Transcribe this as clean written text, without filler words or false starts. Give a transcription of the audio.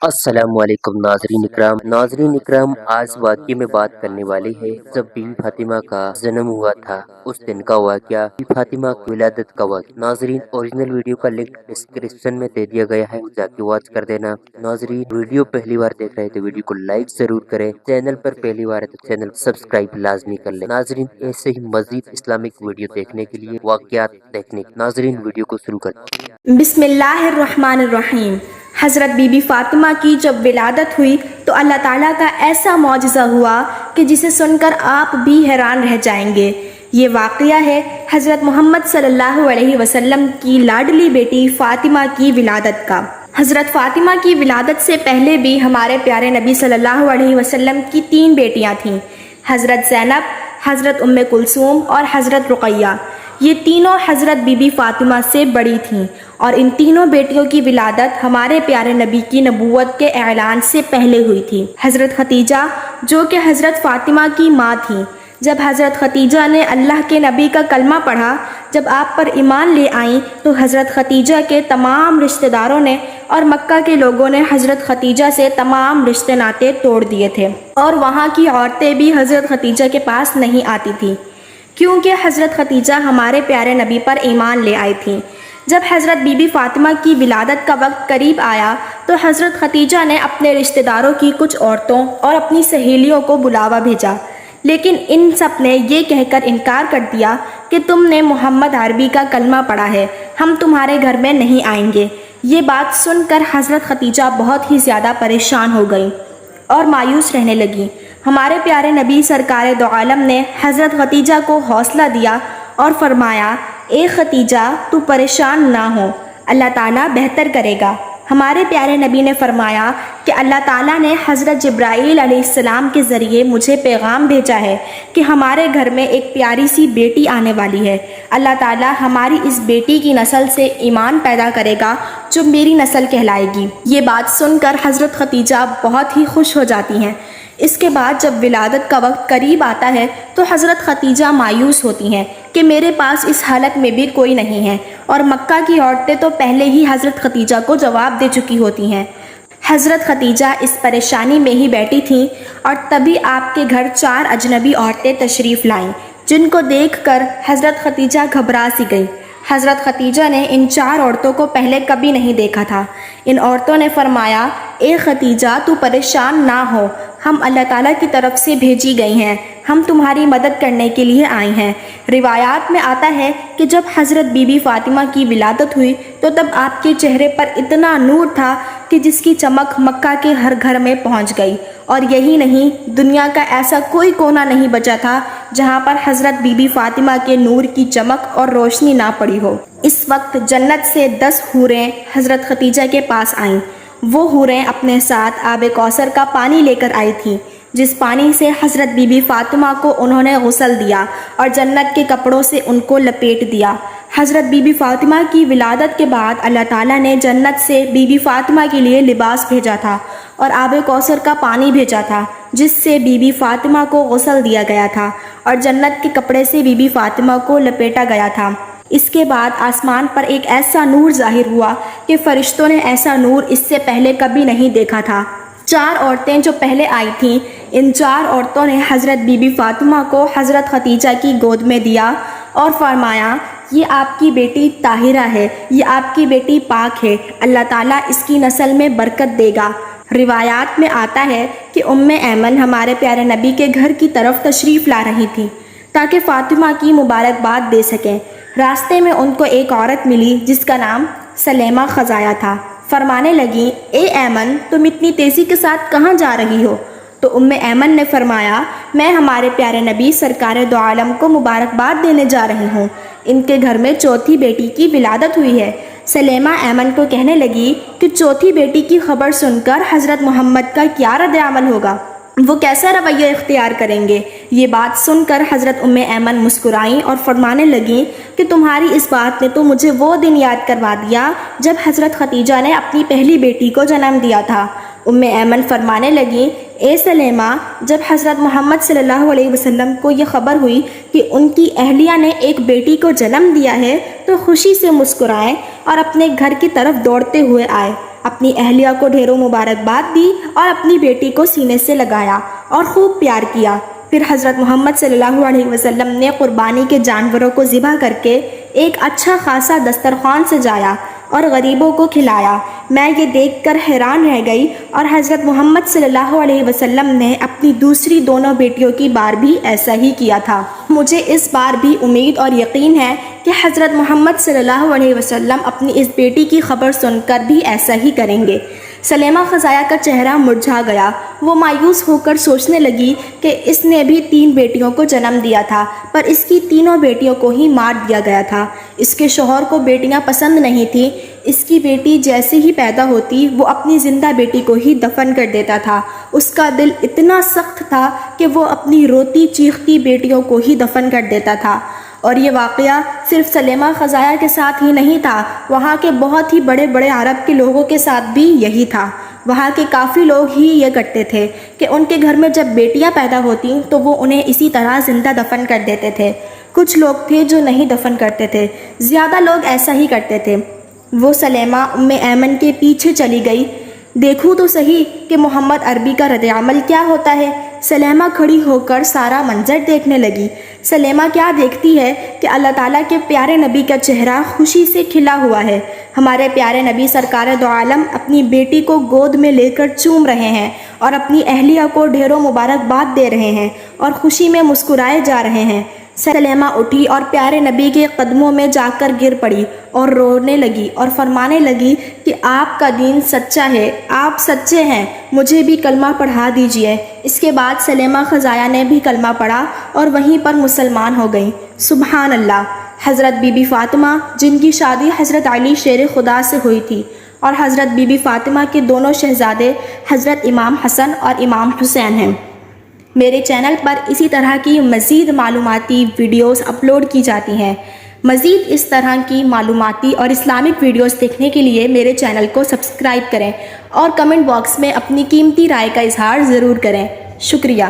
السلام علیکم ناظرین اکرام آج واقعے میں بات کرنے والے ہیں جب بی بی فاطمہ کا جنم ہوا تھا اس دن کا واقعہ، بی بی فاطمہ کی ولادت کا واقعہ۔ ناظرین اوریجنل ویڈیو کا لنک ڈسکرپشن میں دے دیا گیا ہے، جا کے واچ کر دینا۔ ناظرین ویڈیو پہلی بار دیکھ رہے تو ویڈیو کو لائک ضرور کریں، چینل پر پہلی بار ہے تو چینل سبسکرائب لازمی کر لیں۔ ناظرین ایسے ہی مزید اسلامک ویڈیو دیکھنے کے لیے، واقعات دیکھنے کے ناظرین ویڈیو کو شروع کریں۔ بسم اللہ الرحمن الرحیم۔ حضرت بی بی فاطمہ کی جب ولادت ہوئی تو اللہ تعالیٰ کا ایسا معجزہ ہوا کہ جسے سن کر آپ بھی حیران رہ جائیں گے۔ یہ واقعہ ہے حضرت محمد صلی اللہ علیہ وسلم کی لاڈلی بیٹی فاطمہ کی ولادت کا۔ حضرت فاطمہ کی ولادت سے پہلے بھی ہمارے پیارے نبی صلی اللہ علیہ وسلم کی 3 بیٹیاں تھیں، حضرت زینب، حضرت ام کلثوم اور حضرت رقیہ۔ یہ تینوں حضرت بی بی فاطمہ سے بڑی تھیں اور ان تینوں بیٹیوں کی ولادت ہمارے پیارے نبی کی نبوت کے اعلان سے پہلے ہوئی تھی۔ حضرت ختیجہ جو کہ حضرت فاطمہ کی ماں تھیں، جب حضرت ختیجہ نے اللہ کے نبی کا کلمہ پڑھا، جب آپ پر ایمان لے آئیں تو حضرت ختیجہ کے تمام رشتہ داروں نے اور مکہ کے لوگوں نے حضرت ختیجہ سے تمام رشتے ناطے توڑ دیے تھے، اور وہاں کی عورتیں بھی حضرت ختیجہ کے پاس نہیں آتی تھیں، کیونکہ حضرت ختیجہ ہمارے پیارے نبی پر ایمان لے آئی تھیں۔ جب حضرت بی بی فاطمہ کی ولادت کا وقت قریب آیا تو حضرت ختیجہ نے اپنے رشتہ داروں کی کچھ عورتوں اور اپنی سہیلیوں کو بلاوا بھیجا، لیکن ان سب نے یہ کہہ کر انکار کر دیا کہ تم نے محمد عربی کا کلمہ پڑھا ہے، ہم تمہارے گھر میں نہیں آئیں گے۔ یہ بات سن کر حضرت ختیجہ بہت ہی زیادہ پریشان ہو گئیں اور مایوس رہنے لگیں۔ ہمارے پیارے نبی سرکار دو عالم نے حضرت ختیجہ کو حوصلہ دیا اور فرمایا، اے ختیجہ تو پریشان نہ ہو، اللہ تعالیٰ بہتر کرے گا۔ ہمارے پیارے نبی نے فرمایا کہ اللہ تعالیٰ نے حضرت جبرائیل علیہ السلام کے ذریعے مجھے پیغام بھیجا ہے کہ ہمارے گھر میں ایک پیاری سی بیٹی آنے والی ہے، اللہ تعالیٰ ہماری اس بیٹی کی نسل سے ایمان پیدا کرے گا جو میری نسل کہلائے گی۔ یہ بات سن کر حضرت ختیجہ بہت ہی خوش ہو جاتی ہیں۔ اس کے بعد جب ولادت کا وقت قریب آتا ہے تو حضرت ختیجہ مایوس ہوتی ہیں کہ میرے پاس اس حالت میں بھی کوئی نہیں ہے، اور مکہ کی عورتیں تو پہلے ہی حضرت ختیجہ کو جواب دے چکی ہوتی ہیں۔ حضرت ختیجہ اس پریشانی میں ہی بیٹھی تھیں اور تبھی آپ کے گھر 4 اجنبی عورتیں تشریف لائیں، جن کو دیکھ کر حضرت ختیجہ گھبرا سی گئی۔ حضرت ختیجہ نے ان 4 عورتوں کو پہلے کبھی نہیں دیکھا تھا۔ ان عورتوں نے فرمایا، اے ختیجہ تو پریشان نہ ہو، ہم اللہ تعالیٰ کی طرف سے بھیجی گئی ہیں، ہم تمہاری مدد کرنے کے لیے آئی ہیں۔ روایات میں آتا ہے کہ جب حضرت بی بی فاطمہ کی ولادت ہوئی تو تب آپ کے چہرے پر اتنا نور تھا کہ جس کی چمک مکہ کے ہر گھر میں پہنچ گئی، اور یہی نہیں، دنیا کا ایسا کوئی کونا نہیں بچا تھا جہاں پر حضرت بی بی فاطمہ کے نور کی چمک اور روشنی نہ پڑی ہو۔ اس وقت جنت سے 10 حوریں حضرت ختیجہ کے پاس آئیں۔ وہ حوریں اپنے ساتھ آب کوثر کا پانی لے کر آئی تھیں، جس پانی سے حضرت بی بی فاطمہ کو انہوں نے غسل دیا اور جنت کے کپڑوں سے ان کو لپیٹ دیا۔ حضرت بی بی فاطمہ کی ولادت کے بعد اللہ تعالیٰ نے جنت سے بی بی فاطمہ کے لیے لباس بھیجا تھا اور آب کوثر کا پانی بھیجا تھا، جس سے بی بی فاطمہ کو غسل دیا گیا تھا اور جنت کے کپڑے سے بی بی فاطمہ کو لپیٹا گیا تھا۔ اس کے بعد آسمان پر ایک ایسا نور ظاہر ہوا کہ فرشتوں نے ایسا نور اس سے پہلے کبھی نہیں دیکھا تھا۔ 4 عورتیں جو پہلے آئی تھیں، ان 4 عورتوں نے حضرت بی بی فاطمہ کو حضرت ختیجہ کی گود میں دیا اور فرمایا، یہ آپ کی بیٹی طاہرہ ہے، یہ آپ کی بیٹی پاک ہے، اللہ تعالیٰ اس کی نسل میں برکت دے گا۔ روایات میں آتا ہے کہ ایمن ہمارے پیارے نبی کے گھر کی طرف تشریف لا رہی تھی تاکہ فاطمہ کی مبارکباد دے سکیں۔ راستے میں ان کو ایک عورت ملی جس کا نام سلیمہ خزایا تھا۔ فرمانے لگیں، اے ایمن تم اتنی تیزی کے ساتھ کہاں جا رہی ہو؟ تو ایمن نے فرمایا، میں ہمارے پیارے نبی سرکار دو عالم کو مبارکباد دینے جا رہی ہوں، ان کے گھر میں 4تھی بیٹی کی ولادت ہوئی ہے۔ سلیمہ ایمن کو کہنے لگی کہ 4تھی بیٹی کی خبر سن کر حضرت محمد کا کیا رد عمل ہوگا، وہ کیسا رویہ اختیار کریں گے؟ یہ بات سن کر حضرت ایمن مسکرائیں اور فرمانے لگیں کہ تمہاری اس بات نے تو مجھے وہ دن یاد کروا دیا جب حضرت ختیجہ نے اپنی پہلی بیٹی کو جنم دیا تھا۔ ایمن فرمانے لگیں، اے سلیمہ، جب حضرت محمد صلی اللہ علیہ وسلم کو یہ خبر ہوئی کہ ان کی اہلیہ نے ایک بیٹی کو جنم دیا ہے تو خوشی سے مسکرائیں اور اپنے گھر کی طرف دوڑتے ہوئے آئے۔ اپنی اہلیہ کو ڈھیروں مبارکباد دی اور اپنی بیٹی کو سینے سے لگایا اور خوب پیار کیا۔ پھر حضرت محمد صلی اللہ علیہ وسلم نے قربانی کے جانوروں کو ذبح کر کے ایک اچھا خاصا دسترخوان سجایا اور غریبوں کو کھلایا۔ میں یہ دیکھ کر حیران رہ گئی، اور حضرت محمد صلی اللہ علیہ وسلم نے اپنی دوسری دونوں بیٹیوں کی بار بھی ایسا ہی کیا تھا۔ مجھے اس بار بھی امید اور یقین ہے کہ حضرت محمد صلی اللہ علیہ وسلم اپنی اس بیٹی کی خبر سن کر بھی ایسا ہی کریں گے۔ سلیمہ خزایا کا چہرہ مرجھا گیا۔ وہ مایوس ہو کر سوچنے لگی کہ اس نے بھی 3 بیٹیوں کو جنم دیا تھا، پر اس کی تینوں بیٹیوں کو ہی مار دیا گیا تھا۔ اس کے شوہر کو بیٹیاں پسند نہیں تھیں۔ اس کی بیٹی جیسے ہی پیدا ہوتی وہ اپنی زندہ بیٹی کو ہی دفن کر دیتا تھا۔ اس کا دل اتنا سخت تھا کہ وہ اپنی روتی چیختی بیٹیوں کو ہی دفن کر دیتا تھا۔ اور یہ واقعہ صرف سلیمہ خزایا کے ساتھ ہی نہیں تھا، وہاں کے بہت ہی بڑے بڑے عرب کے لوگوں کے ساتھ بھی یہی تھا۔ وہاں کے کافی لوگ ہی یہ کرتے تھے کہ ان کے گھر میں جب بیٹیاں پیدا ہوتیں تو وہ انہیں اسی طرح زندہ دفن کر دیتے تھے۔ کچھ لوگ تھے جو نہیں دفن کرتے تھے، زیادہ لوگ ایسا ہی کرتے تھے۔ وہ سلیمہ ایمن کے پیچھے چلی گئی۔ دیکھوں تو صحیح کہ محمد عربی کا رد عمل کیا ہوتا ہے۔ سلیمہ کھڑی ہو کر سارا منظر دیکھنے لگی۔ سلیمہ کیا دیکھتی ہے کہ اللہ تعالیٰ کے پیارے نبی کا چہرہ خوشی سے کھلا ہوا ہے۔ ہمارے پیارے نبی سرکار دو عالم اپنی بیٹی کو گود میں لے کر چوم رہے ہیں اور اپنی اہلیہ کو ڈھیروں مبارکباد دے رہے ہیں اور خوشی میں مسکرائے جا رہے ہیں۔ سلیمہ اٹھی اور پیارے نبی کے قدموں میں جا کر گر پڑی اور رونے لگی اور فرمانے لگی کہ آپ کا دین سچا ہے، آپ سچے ہیں، مجھے بھی کلمہ پڑھا دیجئے۔ اس کے بعد سلیمہ خزایا نے بھی کلمہ پڑھا اور وہیں پر مسلمان ہو گئیں۔ سبحان اللہ۔ حضرت بی بی فاطمہ، جن کی شادی حضرت علی شیر خدا سے ہوئی تھی، اور حضرت بی بی فاطمہ کے دونوں شہزادے حضرت امام حسن اور امام حسین ہیں۔ میرے چینل پر اسی طرح کی مزید معلوماتی ویڈیوز اپلوڈ کی جاتی ہیں۔ مزید اس طرح کی معلوماتی اور اسلامک ویڈیوز دیکھنے کے لیے میرے چینل کو سبسکرائب کریں اور کمنٹ باکس میں اپنی قیمتی رائے کا اظہار ضرور کریں۔ شکریہ۔